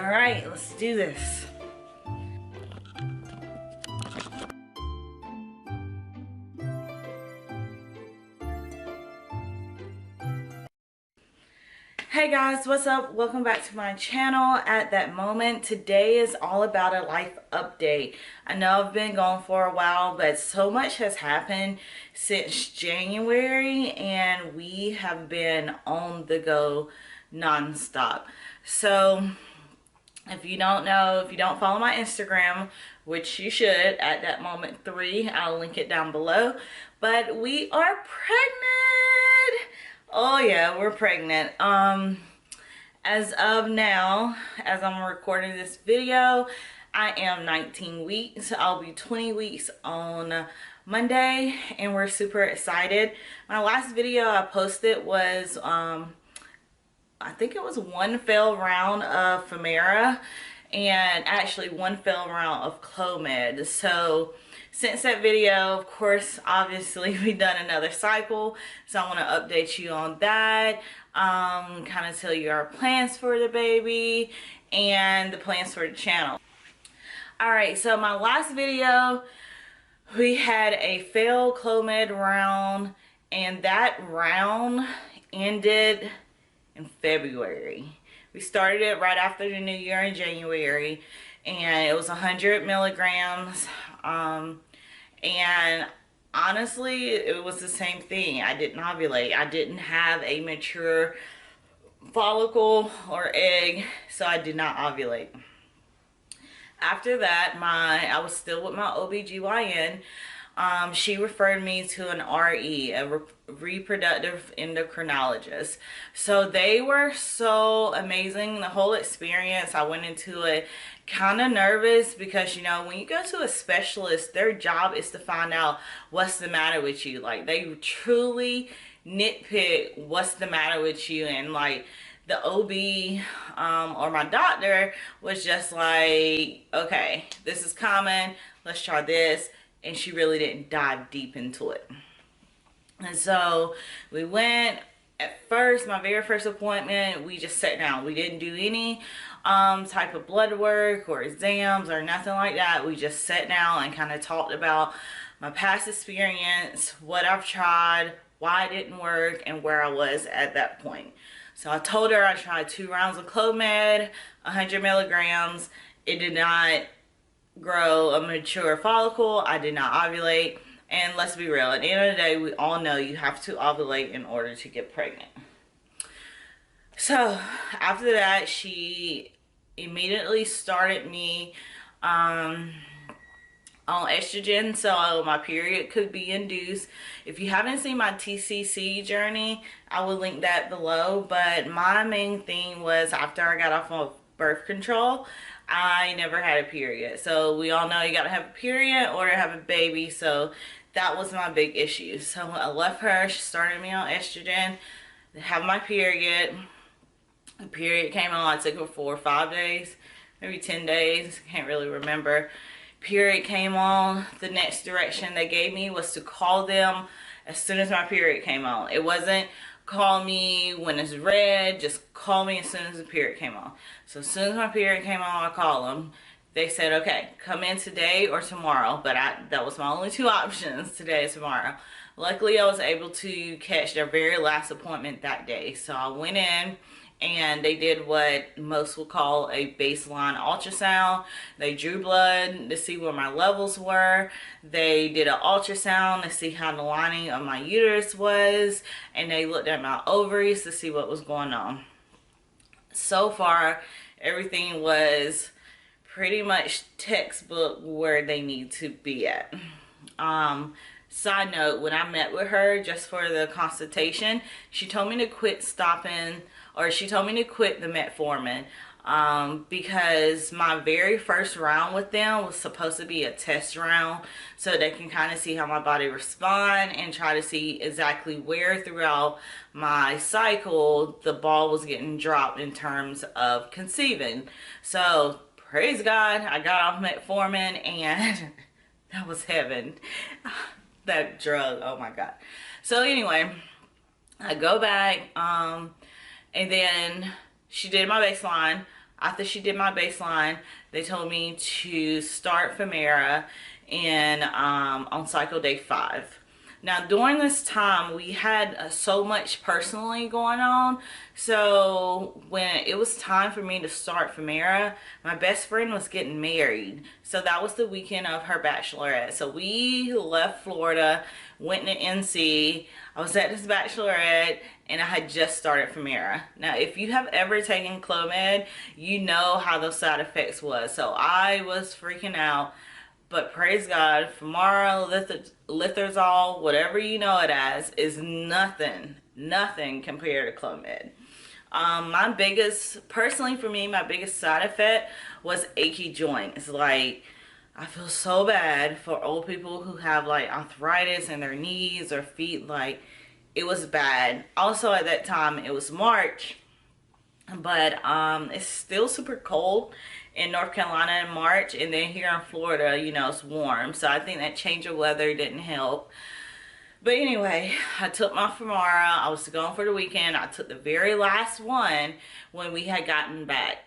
right, let's do this. Hey guys, what's up? Welcome back to my channel At That Moment. Today is all about a life update. I know I've been gone for a while, but so much has happened since January and we have been on the go non-stop. So if you don't know, if you don't follow my Instagram, which you should, At That Moment 3, I'll link it down below. But we are pregnant. Oh yeah, we're pregnant. As of now, as I'm recording this video, I am 19 weeks. I'll be 20 weeks on Monday, and we're super excited. My last video I posted was I think it was one fail round of Femara and actually one fail round of Clomid. So since that video, of course, obviously we've done another cycle, so I want to update you on that, kind of tell you our plans for the baby and the plans for the channel. All right, so my last video, we had a failed Clomid round, and that round ended in February. We started it right after the new year in January, and it was 100 milligrams. And honestly, it was the same thing. I didn't ovulate. I didn't have a mature follicle or egg, so I did not ovulate. After that, I was still with my OBGYN. She referred me to an RE, a reproductive endocrinologist. So they were so amazing, the whole experience. I went into it kind of nervous because, you know, when you go to a specialist, their job is to find out what's the matter with you. Like, they truly nitpick what's the matter with you, and like the OB or my doctor was just like, okay, this is common, let's try this. And she really didn't dive deep into it. And so we went. At first, my very first appointment, we just sat down. We didn't do any type of blood work or exams or nothing like that. We just sat down and kind of talked about my past experience, what I've tried, why it didn't work, and where I was at that point. So I told her I tried 2 rounds of Clomid, 100 milligrams. It did not grow a mature follicle. I did not ovulate. And let's be real, at the end of the day, we all know you have to ovulate in order to get pregnant. So after that, she immediately started me on estrogen, so my period could be induced. If you haven't seen my TCC journey, I will link that below. But my main thing was, after I got off of birth control, I never had a period. So we all know you gotta have a period or have a baby. So that was my big issue. So I left her, she started me on estrogen, have my period. The period came on, I took it for 4 or 5 days, maybe 10 days, can't really remember. Period came on. The next direction they gave me was to call them as soon as my period came on. It wasn't call me when it's red, just call me as soon as the period came on. So as soon as my period came on, I call them. They said, okay, come in today or tomorrow. But that was my only 2 options, today or tomorrow. Luckily, I was able to catch their very last appointment that day. So I went in, and they did what most would call a baseline ultrasound. They drew blood to see where my levels were. They did an ultrasound to see how the lining of my uterus was. And they looked at my ovaries to see what was going on. So far, everything was pretty much textbook where they need to be at. Side note, when I met with her just for the consultation, she told me to quit she told me to quit the metformin because my very first round with them was supposed to be a test round, so they can kind of see how my body respond and try to see exactly where throughout my cycle the ball was getting dropped in terms of conceiving. So praise God, I got off metformin, and that was heaven. That drug, oh my God. So anyway, I go back, and then she did my baseline. after she did my baseline, they told me to start Femara on cycle day 5. Now during this time we had so much personally going on, so when it was time for me to start Femara, my best friend was getting married, so that was the weekend of her bachelorette. So we left Florida, went to NC. I was at this bachelorette and I had just started Femara. Now if you have ever taken Clomid, you know how those side effects was. So I was freaking out. But praise God, Femara, Lithorizole, whatever you know it as, is nothing compared to Clomid. Personally for me, my biggest side effect was achy joints. Like, I feel so bad for old people who have like arthritis in their knees or feet. Like, it was bad. Also at that time, it was March, but it's still super cold in North Carolina in March, and then here in Florida, you know, it's warm, so I think that change of weather didn't help. But anyway, I took my Femara. I was going for the weekend. I took the very last one when we had gotten back.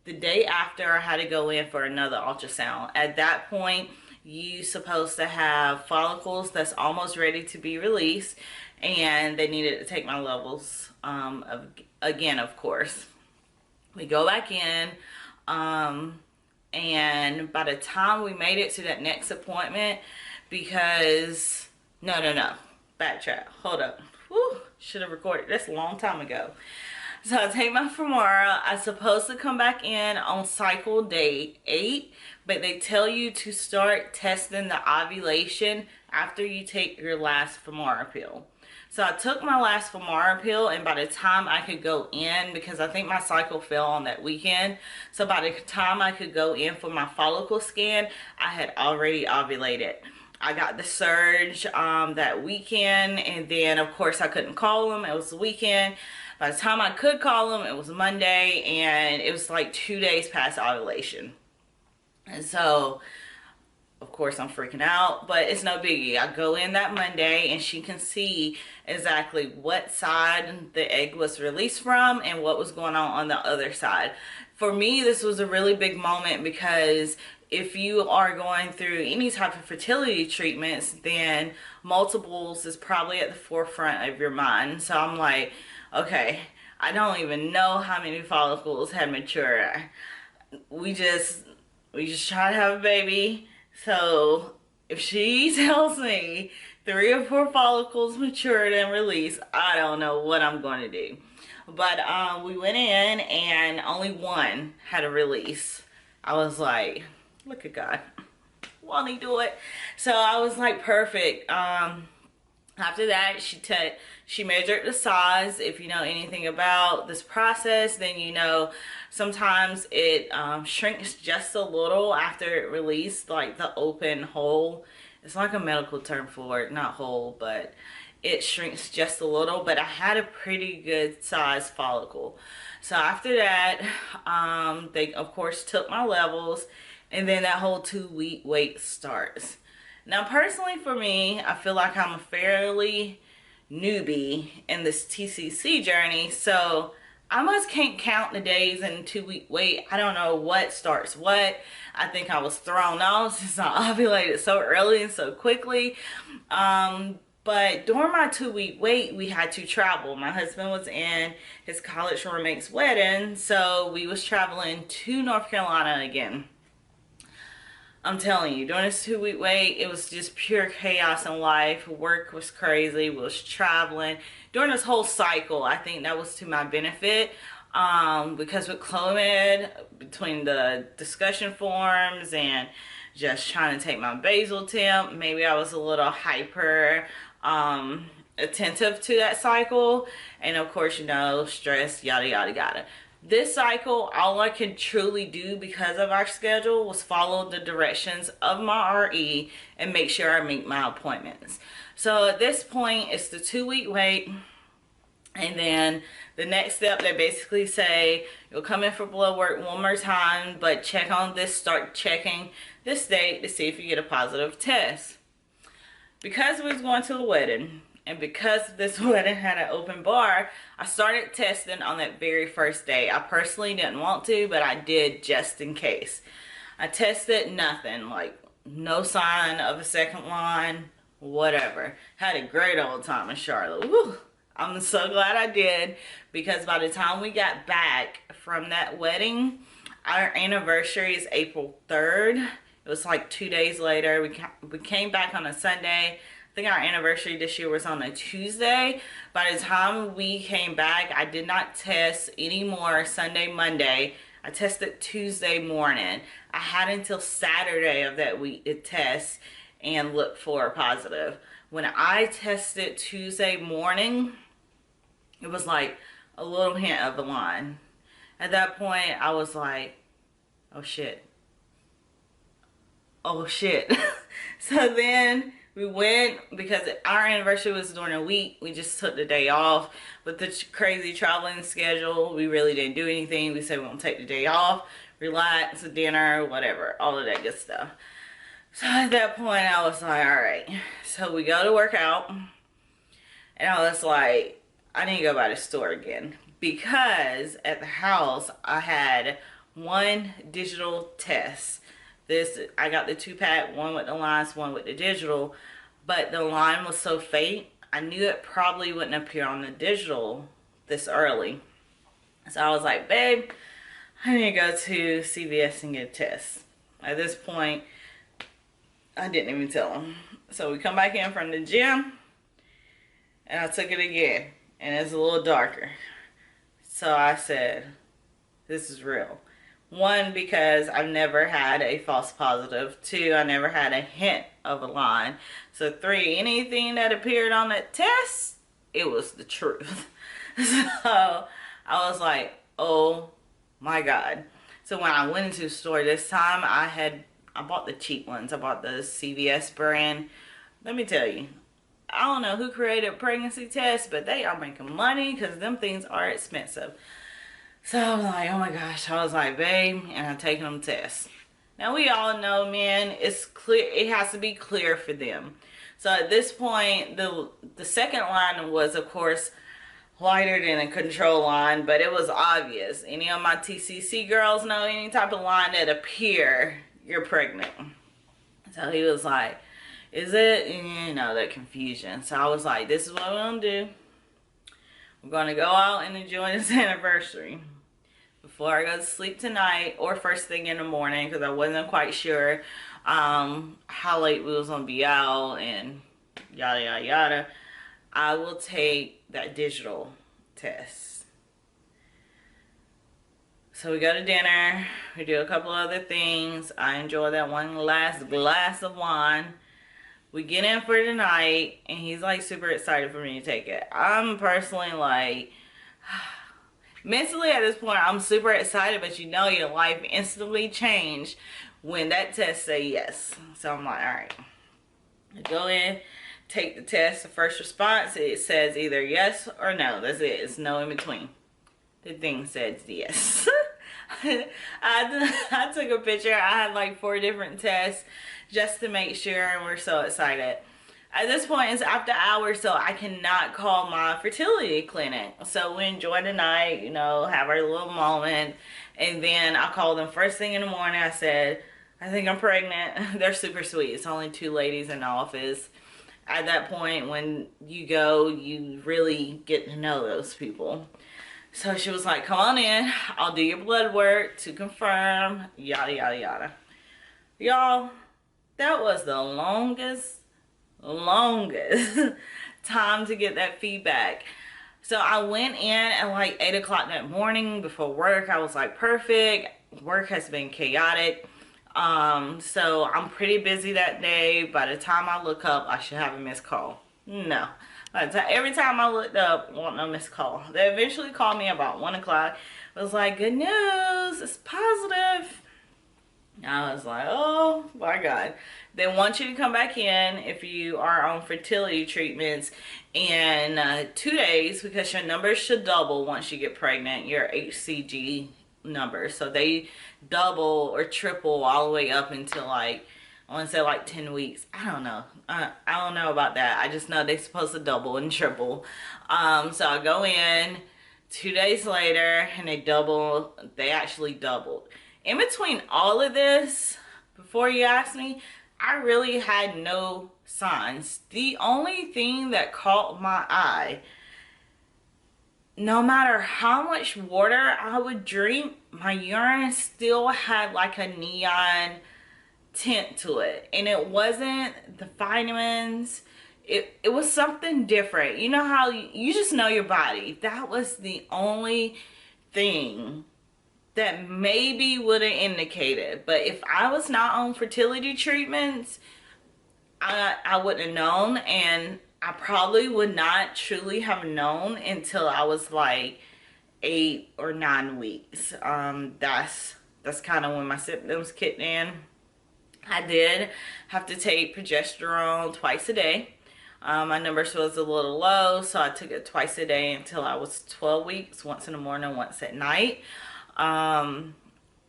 The day after, I had to go in for another ultrasound. At that point, you're supposed to have follicles that's almost ready to be released, and they needed to take my levels again, of course. We go back in. And by the time we made it to that next appointment, because backtrack, hold up, should have recorded this a long time ago. So I take my Femara. I'm supposed to come back in on cycle day 8, but they tell you to start testing the ovulation after you take your last Femara pill. So I took my last Femara pill, and by the time I could go in, because I think my cycle fell on that weekend, so by the time I could go in for my follicle scan, I had already ovulated. I got the surge that weekend, and then of course I couldn't call them. It was the weekend. By the time I could call them, it was Monday, and it was like 2 days past ovulation. And so of course I'm freaking out, but it's no biggie. I go in that Monday and she can see exactly what side the egg was released from and what was going on the other side. For me, this was a really big moment, because if you are going through any type of fertility treatments, then multiples is probably at the forefront of your mind. So I'm like, okay, I don't even know how many follicles had matured. We just try to have a baby. So if she tells me 3 or 4 follicles matured and released, I don't know what I'm going to do. But we went in and only 1 had a release. I was like, look at God, won't he do it? So I was like, perfect. After that, she measured the size. If you know anything about this process, then you know sometimes it shrinks just a little after it released, like the open hole. It's like a medical term for it, not hole, but it shrinks just a little. But I had a pretty good size follicle. So after that, they of course took my levels, and then that whole 2-week wait starts. Now personally for me, I feel like I'm a fairly newbie in this TCC journey, so I almost can't count the days in 2-week wait. I don't know what starts what. I think I was thrown off since I ovulated so early and so quickly. But during my 2-week wait, we had to travel. My husband was in his college roommate's wedding, so we was traveling to North Carolina again. I'm telling you, during this 2-week wait, it was just pure chaos in life. Work was crazy. We was traveling. During this whole cycle, I think that was to my benefit. Because with Clomid, between the discussion forums and just trying to take my basal temp, maybe I was a little hyper attentive to that cycle. And of course, you know, stress, yada, yada, yada. This cycle, all I could truly do because of our schedule was follow the directions of my RE and make sure I make my appointments. So at this point, it's the 2-week wait. And then the next step, they basically say, you'll come in for blood work one more time, but check on this, start checking this date to see if you get a positive test. Because we was going to the wedding, And because this wedding had an open bar, I started testing on that very first day. I personally didn't want to, but I did just in case. I tested, nothing, like no sign of a second line, whatever. Had a great old time in Charlotte. Woo. I'm so glad I did, because by the time we got back from that wedding, our anniversary is April 3rd. It was like 2 days later. We came back on a Sunday. I think our anniversary this year was on a Tuesday. By the time we came back, I did not test anymore Sunday, Monday. I tested Tuesday morning. I had until Saturday of that week to test and look for a positive. When I tested Tuesday morning, it was like a little hint of a line. At that point, I was like, oh shit. Oh shit. So then we went, because our anniversary was during a week. We just took the day off. With the crazy traveling schedule, we really didn't do anything. We said we won't take the day off, relax, dinner, whatever, all of that good stuff. So at that point, I was like, all right. So we go to work out, and I was like, I need to go by the store again, because at the house I had one digital test. I got the 2-pack, one with the lines, one with the digital, but the line was so faint, I knew it probably wouldn't appear on the digital this early. So I was like, babe, I need to go to CVS and get a test. At this point, I didn't even tell him. So we come back in from the gym, and I took it again, and it's a little darker. So I said, this is real. 1, because I've never had a false positive. 2, I never had a hint of a line. So 3, anything that appeared on that test, it was the truth. So I was like, oh my God. So when I went into the store this time, I bought the cheap ones. I bought the CVS brand. Let me tell you, I don't know who created pregnancy tests, but they are making money, because them things are expensive. So I was like, oh my gosh. I was like, babe, and I'm taking them tests. Now we all know, men, it's clear. It has to be clear for them. So at this point, the second line was, of course, lighter than a control line, but it was obvious. Any of my TCC girls know any type of line that appear, you're pregnant. So he was like, is it? You know, that confusion. So I was like, this is what we're going to do. We're going to go out and enjoy this anniversary before I go to sleep tonight, or first thing in the morning, because I wasn't quite sure how late we was going to be out and yada, yada, yada. I will take that digital test. So we go to dinner. We do a couple other things. I enjoy that one last glass of wine. We get in for the night, and he's like super excited for me to take it. I'm personally like, mentally at this point, I'm super excited, but you know your life instantly changed when that test say yes. So I'm like, all right. I go in, take the test. The first response, it says either yes or no. That's it. It's no in between. The thing says yes. I took a picture. I had like 4 different tests just to make sure, and we're so excited. At this point, it's after hours, so I cannot call my fertility clinic. So we enjoy the night, you know, have our little moment. And then I called them first thing in the morning. I said, I think I'm pregnant. They're super sweet. It's only 2 ladies in the office. At that point, when you go, you really get to know those people. So she was like, come on in. I'll do your blood work to confirm, yada, yada, yada. Y'all, that was the longest time to get that feedback. So I went in at like 8 o'clock that morning before work. I was like, perfect. Work has been chaotic. So I'm pretty busy that day. By the time I look up, I should have a missed call. No. Every time I looked up, want no missed call. They eventually called me about 1 o'clock. It was like, good news, it's positive. I was like, oh my God. They want you to come back in if you are on fertility treatments in 2 days, because your numbers should double once you get pregnant, your HCG numbers. So they double or triple all the way up until like I want to say like 10 weeks. I don't know. I don't know about that. I just know they're supposed to double and triple. So I go in 2 days later and they actually doubled. In between all of this, before you ask me, I really had no signs. The only thing that caught my eye, no matter how much water I would drink, my urine still had like a neon tint to it. And it wasn't the vitamins. It was something different. You know how you just know your body. That was the only thing that maybe would have indicated. But if I was not on fertility treatments, I wouldn't have known, and I probably would not truly have known until I was like 8 or 9 weeks. That's kind of when my symptoms kicked in. I did have to take progesterone twice a day. My numbers was a little low, so I took it twice a day until I was 12 weeks, once in the morning, once at night. But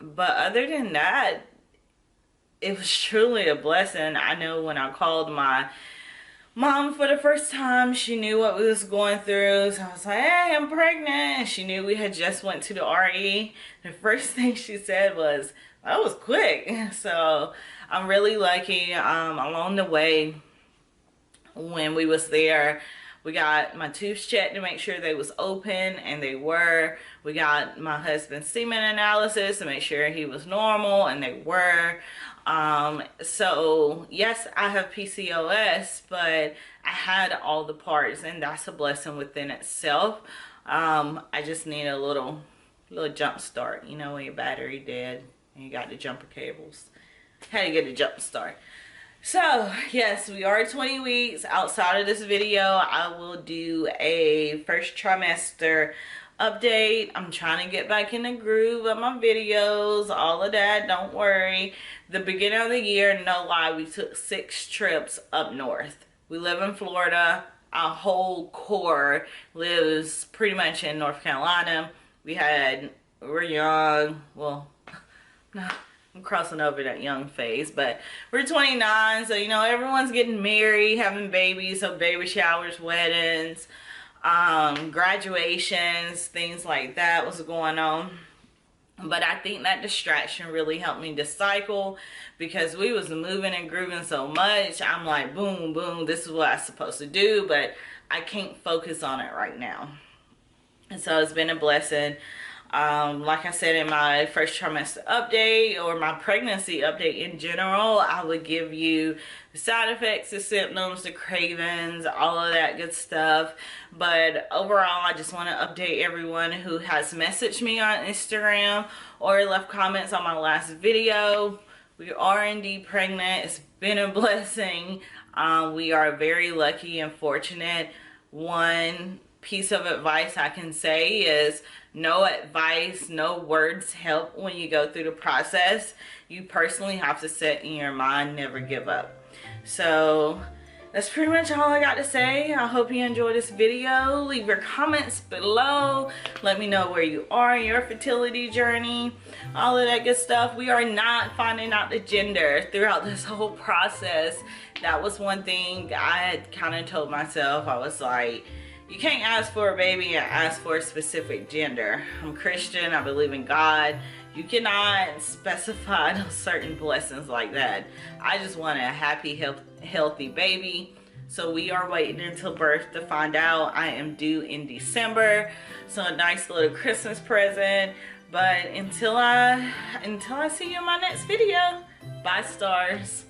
other than that, it was truly a blessing. I know when I called my mom for the first time, she knew what we was going through. So I was like, hey, I'm pregnant. And she knew we had just went to the RE. The first thing she said was, that was quick. So I'm really lucky. Along the way, when we was there, we got my tubes checked to make sure they was open, and they were. We got my husband's semen analysis to make sure he was normal, and they were. So yes, I have PCOS, but I had all the parts, and that's a blessing within itself. I just need a little jump start, you know, when your battery dead and you got the jumper cables. Had to get a jump start. So yes, we are 20 weeks. Outside of this video, I will do a first trimester update. I'm trying to get back in the groove of my videos, all of that, don't worry. The beginning of the year, no lie, we took 6 trips up north. We live in Florida. Our whole core lives pretty much in North Carolina. We're young, well, no, I'm crossing over that young phase, but we're 29, so you know, everyone's getting married, having babies, so baby showers, weddings, graduations, things like that was going on. But I think that distraction really helped me to cycle, because we was moving and grooving so much. I'm like, boom, boom, this is what I'm supposed to do, but I can't focus on it right now. And so it's been a blessing. Like I said in my first trimester update, or my pregnancy update in general, I would give you the side effects, the symptoms, the cravings, all of that good stuff. But overall, I just want to update everyone who has messaged me on Instagram or left comments on my last video. We are indeed pregnant. It's been a blessing. We are very lucky and fortunate. One piece of advice I can say is, no advice, no words help when you go through the process. You personally have to set in your mind, never give up. So that's pretty much all I got to say. I hope you enjoyed this video. Leave your comments below. Let me know where you are in your fertility journey, all of that good stuff. We are not finding out the gender throughout this whole process. That was one thing I had kind of told myself. I was like, you can't ask for a baby and ask for a specific gender. I'm Christian, I believe in God. You cannot specify those certain blessings like that. I just want a happy, healthy baby. So we are waiting until birth to find out. I am due in December. So a nice little Christmas present. But until I see you in my next video, bye stars.